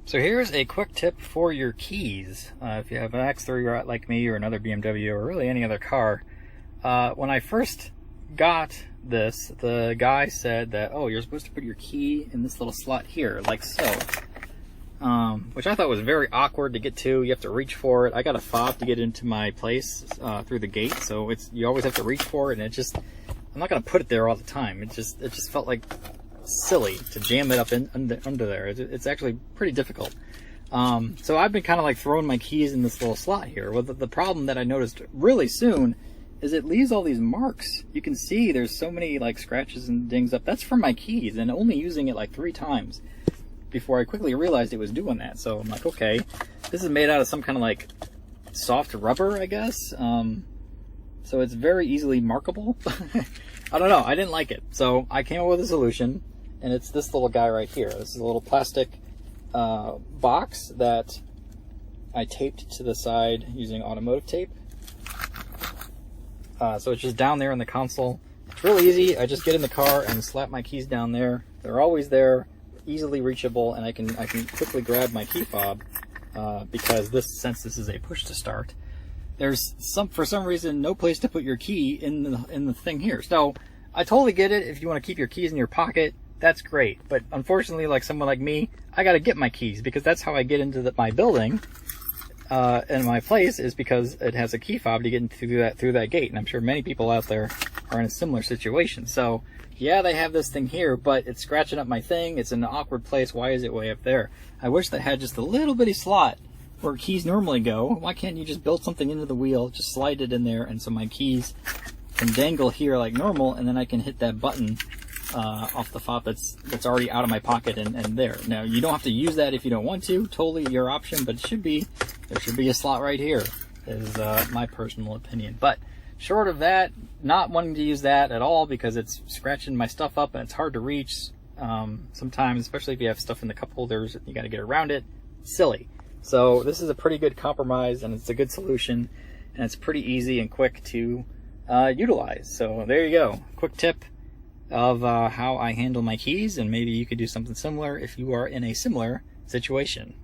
So here's a quick tip for your keys. If you have an X3 like me or another BMW or really any other car, when I first got this, the guy said that, oh, you're supposed to put your key in this little slot here, like so. Which I thought was very awkward to get to. You have to reach for it. I got a fob to get into my place through the gate, so you always have to reach for it, and I'm not going to put it there all the time. It just felt like silly to jam it up under there. It's actually pretty difficult. So I've been kind of like throwing my keys in this little slot here. Well, the problem that I noticed really soon is it leaves all these marks. You can see there's so many like scratches and dings up. That's from my keys, and only using it like 3 times before I quickly realized it was doing that. So I'm like, okay, this is made out of some kind of like soft rubber, I guess. So it's very easily markable. I don't know, I didn't like it. So I came up with a solution, and it's this little guy right here. This is a little plastic box that I taped to the side using automotive tape. So it's just down there in the console. It's really easy. I just get in the car and slap my keys down there. They're always there, easily reachable, and I can quickly grab my key fob because since this is a push to start, there's for some reason no place to put your key in the thing here. So I totally get it. If you want to keep your keys in your pocket, that's great. But unfortunately, like someone like me, I got to get my keys because that's how I get into my building. And my place is because it has a key fob to get into through that gate, and I'm sure many people out there are in a similar situation. So yeah, they have this thing here, but it's scratching up my thing. It's in an awkward place. Why is it way up there? I wish they had just a little bitty slot where keys normally go. Why can't you just build something into the wheel, just slide it in there, and so my keys can dangle here like normal, and then I can hit that button off the fob that's already out of my pocket and there. Now, you don't have to use that if you don't want to. Totally your option, but there should be a slot right here, is my personal opinion. But short of that, not wanting to use that at all because it's scratching my stuff up and it's hard to reach sometimes, especially if you have stuff in the cup holders and you got to get around it. Silly. So this is a pretty good compromise, and it's a good solution, and it's pretty easy and quick to utilize. So there you go. Quick tip of how I handle my keys, and maybe you could do something similar if you are in a similar situation.